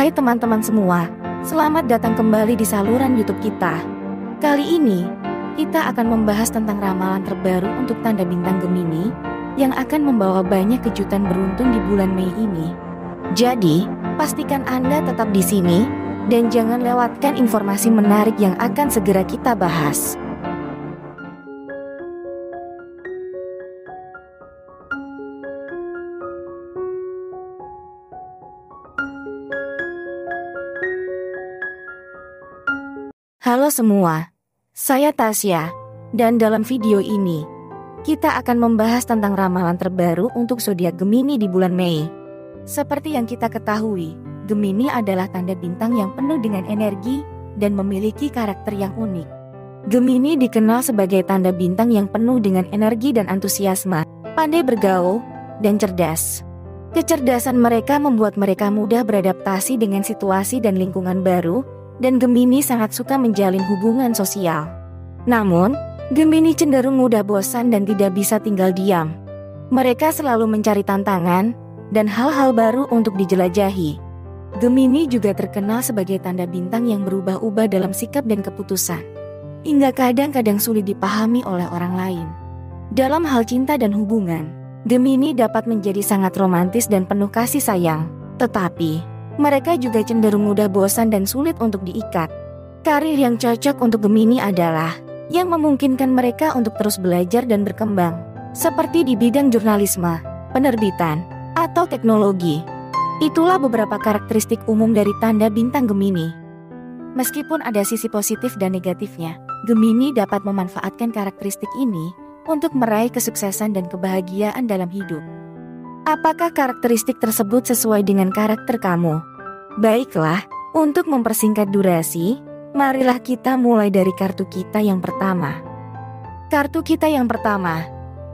Hai teman-teman semua, selamat datang kembali di saluran YouTube kita. Kali ini, kita akan membahas tentang ramalan terbaru untuk tanda bintang Gemini yang akan membawa banyak kejutan beruntung di bulan Mei ini. Jadi, pastikan Anda tetap di sini dan jangan lewatkan informasi menarik yang akan segera kita bahas. Halo semua, saya Tasya, dan dalam video ini, kita akan membahas tentang ramalan terbaru untuk zodiak Gemini di bulan Mei. Seperti yang kita ketahui, Gemini adalah tanda bintang yang penuh dengan energi dan memiliki karakter yang unik. Gemini dikenal sebagai tanda bintang yang penuh dengan energi dan antusiasme, pandai bergaul, dan cerdas. Kecerdasan mereka membuat mereka mudah beradaptasi dengan situasi dan lingkungan baru, dan Gemini sangat suka menjalin hubungan sosial. Namun, Gemini cenderung mudah bosan dan tidak bisa tinggal diam. Mereka selalu mencari tantangan dan hal-hal baru untuk dijelajahi. Gemini juga terkenal sebagai tanda bintang yang berubah-ubah dalam sikap dan keputusan, hingga kadang-kadang sulit dipahami oleh orang lain. Dalam hal cinta dan hubungan, Gemini dapat menjadi sangat romantis dan penuh kasih sayang, tetapi mereka juga cenderung mudah bosan dan sulit untuk diikat. Karir yang cocok untuk Gemini adalah yang memungkinkan mereka untuk terus belajar dan berkembang, seperti di bidang jurnalisme, penerbitan, atau teknologi. Itulah beberapa karakteristik umum dari tanda bintang Gemini. Meskipun ada sisi positif dan negatifnya, Gemini dapat memanfaatkan karakteristik ini untuk meraih kesuksesan dan kebahagiaan dalam hidup. Apakah karakteristik tersebut sesuai dengan karakter kamu? Baiklah, untuk mempersingkat durasi, marilah kita mulai dari kartu kita yang pertama. Kartu kita yang pertama,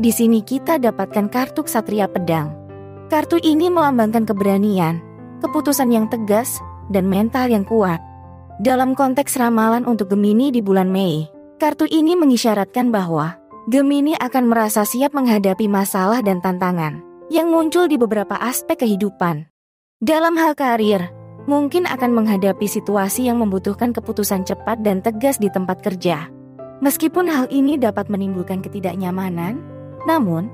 di sini kita dapatkan kartu Ksatria Pedang. Kartu ini melambangkan keberanian, keputusan yang tegas, dan mental yang kuat. Dalam konteks ramalan untuk Gemini di bulan Mei, kartu ini mengisyaratkan bahwa Gemini akan merasa siap menghadapi masalah dan tantangan yang muncul di beberapa aspek kehidupan. Dalam hal karir, mungkin akan menghadapi situasi yang membutuhkan keputusan cepat dan tegas di tempat kerja. Meskipun hal ini dapat menimbulkan ketidaknyamanan, namun,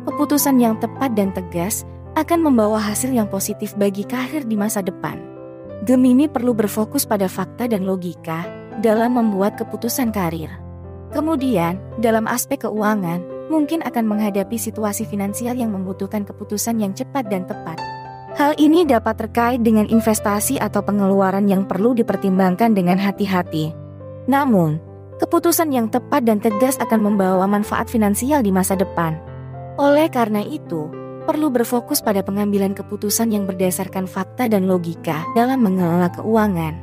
keputusan yang tepat dan tegas akan membawa hasil yang positif bagi karir di masa depan. Gemini perlu berfokus pada fakta dan logika dalam membuat keputusan karir. Kemudian, dalam aspek keuangan, mungkin akan menghadapi situasi finansial yang membutuhkan keputusan yang cepat dan tepat. Hal ini dapat terkait dengan investasi atau pengeluaran yang perlu dipertimbangkan dengan hati-hati. Namun, keputusan yang tepat dan tegas akan membawa manfaat finansial di masa depan. Oleh karena itu, perlu berfokus pada pengambilan keputusan yang berdasarkan fakta dan logika dalam mengelola keuangan.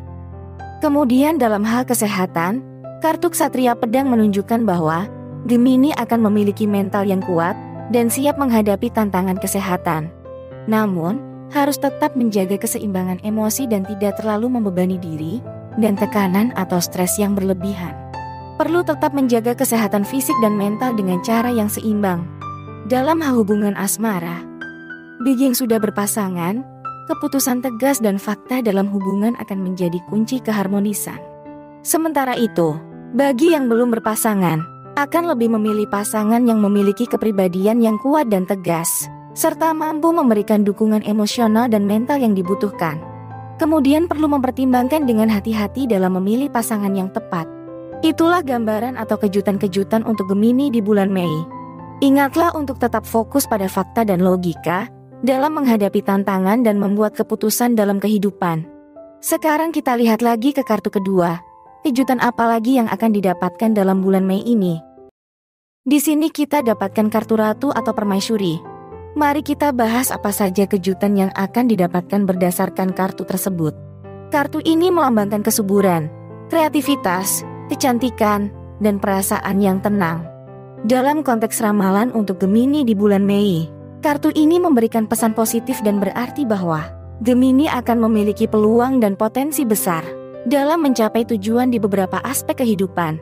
Kemudian dalam hal kesehatan, kartu Ksatria Pedang menunjukkan bahwa Gemini akan memiliki mental yang kuat dan siap menghadapi tantangan kesehatan. Namun, harus tetap menjaga keseimbangan emosi dan tidak terlalu membebani diri dan tekanan atau stres yang berlebihan. Perlu tetap menjaga kesehatan fisik dan mental dengan cara yang seimbang. Dalam hal hubungan asmara, bagi yang sudah berpasangan, keputusan tegas dan fakta dalam hubungan akan menjadi kunci keharmonisan. Sementara itu, bagi yang belum berpasangan, akan lebih memilih pasangan yang memiliki kepribadian yang kuat dan tegas, serta mampu memberikan dukungan emosional dan mental yang dibutuhkan. Kemudian perlu mempertimbangkan dengan hati-hati dalam memilih pasangan yang tepat. Itulah gambaran atau kejutan-kejutan untuk Gemini di bulan Mei. Ingatlah untuk tetap fokus pada fakta dan logika dalam menghadapi tantangan dan membuat keputusan dalam kehidupan. Sekarang kita lihat lagi ke kartu kedua. Kejutan apa lagi yang akan didapatkan dalam bulan Mei ini? Di sini kita dapatkan kartu Ratu atau Permaisuri. Mari kita bahas apa saja kejutan yang akan didapatkan berdasarkan kartu tersebut. Kartu ini melambangkan kesuburan, kreativitas, kecantikan, dan perasaan yang tenang. Dalam konteks ramalan untuk Gemini di bulan Mei, kartu ini memberikan pesan positif dan berarti bahwa Gemini akan memiliki peluang dan potensi besar dalam mencapai tujuan di beberapa aspek kehidupan.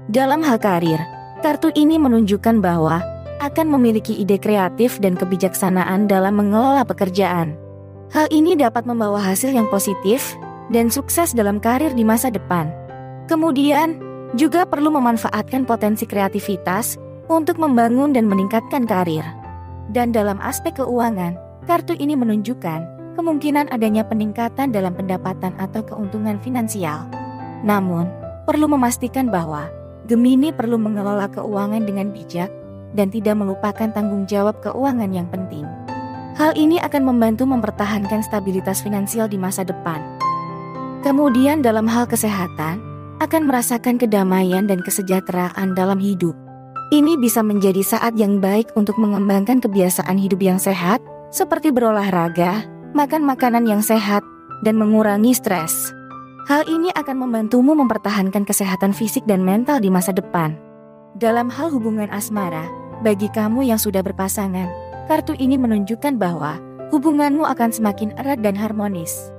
Dalam hal karir, kartu ini menunjukkan bahwa akan memiliki ide kreatif dan kebijaksanaan dalam mengelola pekerjaan. Hal ini dapat membawa hasil yang positif dan sukses dalam karir di masa depan. Kemudian, juga perlu memanfaatkan potensi kreativitas untuk membangun dan meningkatkan karir. Dan dalam aspek keuangan, kartu ini menunjukkan kemungkinan adanya peningkatan dalam pendapatan atau keuntungan finansial. Namun, perlu memastikan bahwa Gemini perlu mengelola keuangan dengan bijak dan tidak melupakan tanggung jawab keuangan yang penting. Hal ini akan membantu mempertahankan stabilitas finansial di masa depan. Kemudian dalam hal kesehatan, akan merasakan kedamaian dan kesejahteraan dalam hidup. Ini bisa menjadi saat yang baik untuk mengembangkan kebiasaan hidup yang sehat, seperti berolahraga, makan makanan yang sehat, dan mengurangi stres. Hal ini akan membantumu mempertahankan kesehatan fisik dan mental di masa depan. Dalam hal hubungan asmara, bagi kamu yang sudah berpasangan, kartu ini menunjukkan bahwa hubunganmu akan semakin erat dan harmonis.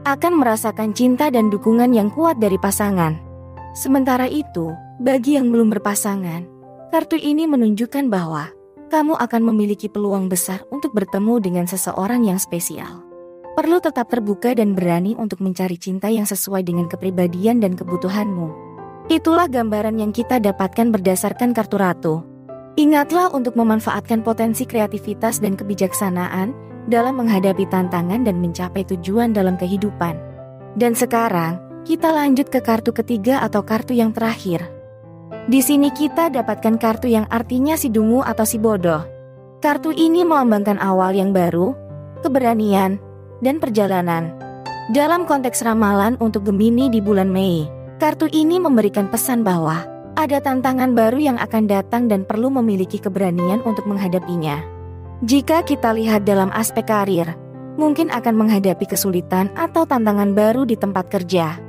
Akan merasakan cinta dan dukungan yang kuat dari pasangan. Sementara itu, bagi yang belum berpasangan, kartu ini menunjukkan bahwa kamu akan memiliki peluang besar untuk bertemu dengan seseorang yang spesial. Perlu tetap terbuka dan berani untuk mencari cinta yang sesuai dengan kepribadian dan kebutuhanmu. Itulah gambaran yang kita dapatkan berdasarkan kartu ratu. Ingatlah untuk memanfaatkan potensi kreativitas dan kebijaksanaan dalam menghadapi tantangan dan mencapai tujuan dalam kehidupan. Dan sekarang, kita lanjut ke kartu ketiga atau kartu yang terakhir. Di sini kita dapatkan kartu yang artinya si dungu atau si bodoh. Kartu ini melambangkan awal yang baru, keberanian, dan perjalanan. Dalam konteks ramalan untuk Gemini di bulan Mei, kartu ini memberikan pesan bahwa ada tantangan baru yang akan datang dan perlu memiliki keberanian untuk menghadapinya. Jika kita lihat dalam aspek karir, mungkin akan menghadapi kesulitan atau tantangan baru di tempat kerja.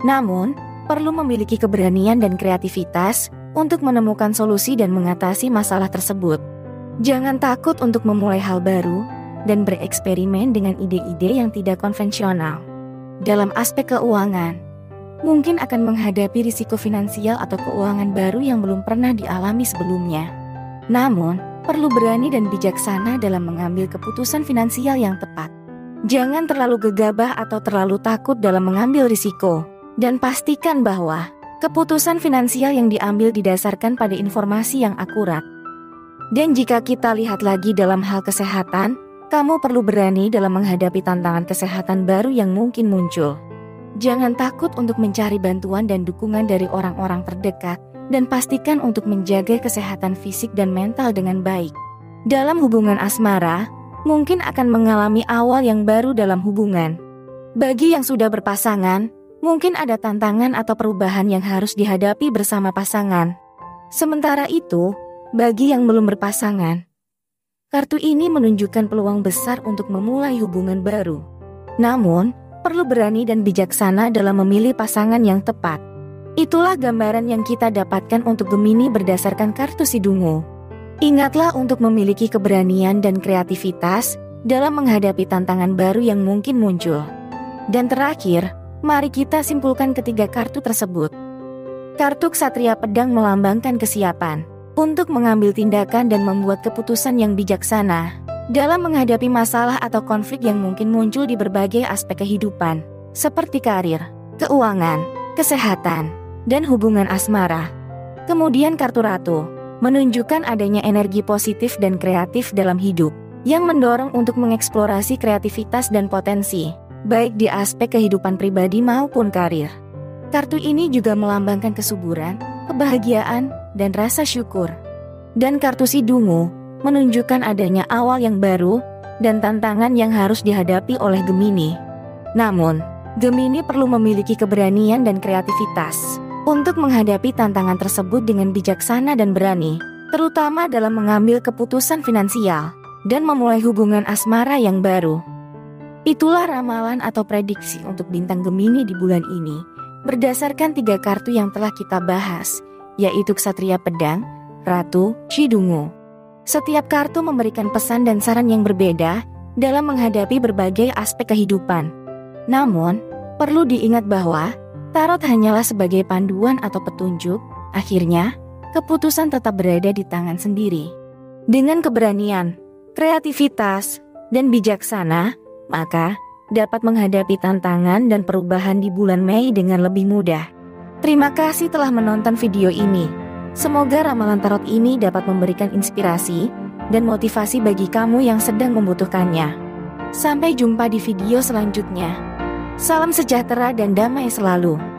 Namun, perlu memiliki keberanian dan kreativitas untuk menemukan solusi dan mengatasi masalah tersebut. Jangan takut untuk memulai hal baru dan bereksperimen dengan ide-ide yang tidak konvensional. Dalam aspek keuangan, mungkin akan menghadapi risiko finansial atau keuangan baru yang belum pernah dialami sebelumnya. Namun, perlu berani dan bijaksana dalam mengambil keputusan finansial yang tepat. Jangan terlalu gegabah atau terlalu takut dalam mengambil risiko, dan pastikan bahwa keputusan finansial yang diambil didasarkan pada informasi yang akurat. Dan jika kita lihat lagi dalam hal kesehatan, kamu perlu berani dalam menghadapi tantangan kesehatan baru yang mungkin muncul. Jangan takut untuk mencari bantuan dan dukungan dari orang-orang terdekat, dan pastikan untuk menjaga kesehatan fisik dan mental dengan baik. Dalam hubungan asmara, mungkin akan mengalami awal yang baru dalam hubungan. Bagi yang sudah berpasangan, mungkin ada tantangan atau perubahan yang harus dihadapi bersama pasangan. Sementara itu, bagi yang belum berpasangan, kartu ini menunjukkan peluang besar untuk memulai hubungan baru. Namun, perlu berani dan bijaksana dalam memilih pasangan yang tepat. Itulah gambaran yang kita dapatkan untuk Gemini berdasarkan kartu si dungu. Ingatlah untuk memiliki keberanian dan kreativitas dalam menghadapi tantangan baru yang mungkin muncul. Dan terakhir, mari kita simpulkan ketiga kartu tersebut. Kartu Ksatria Pedang melambangkan kesiapan untuk mengambil tindakan dan membuat keputusan yang bijaksana dalam menghadapi masalah atau konflik yang mungkin muncul di berbagai aspek kehidupan, seperti karir, keuangan, kesehatan, dan hubungan asmara. Kemudian kartu ratu menunjukkan adanya energi positif dan kreatif dalam hidup, yang mendorong untuk mengeksplorasi kreativitas dan potensi, baik di aspek kehidupan pribadi maupun karir. Kartu ini juga melambangkan kesuburan, kebahagiaan, dan rasa syukur. Dan kartu si dungu menunjukkan adanya awal yang baru dan tantangan yang harus dihadapi oleh Gemini. Namun, Gemini perlu memiliki keberanian dan kreativitas untuk menghadapi tantangan tersebut dengan bijaksana dan berani, terutama dalam mengambil keputusan finansial dan memulai hubungan asmara yang baru. Itulah ramalan atau prediksi untuk bintang Gemini di bulan ini, berdasarkan 3 kartu yang telah kita bahas, yaitu Ksatria Pedang, Ratu, Dungu. Setiap kartu memberikan pesan dan saran yang berbeda dalam menghadapi berbagai aspek kehidupan. Namun, perlu diingat bahwa tarot hanyalah sebagai panduan atau petunjuk. Akhirnya, keputusan tetap berada di tangan sendiri. Dengan keberanian, kreativitas, dan bijaksana, maka dapat menghadapi tantangan dan perubahan di bulan Mei dengan lebih mudah. Terima kasih telah menonton video ini. Semoga ramalan tarot ini dapat memberikan inspirasi dan motivasi bagi kamu yang sedang membutuhkannya. Sampai jumpa di video selanjutnya. Salam sejahtera dan damai selalu.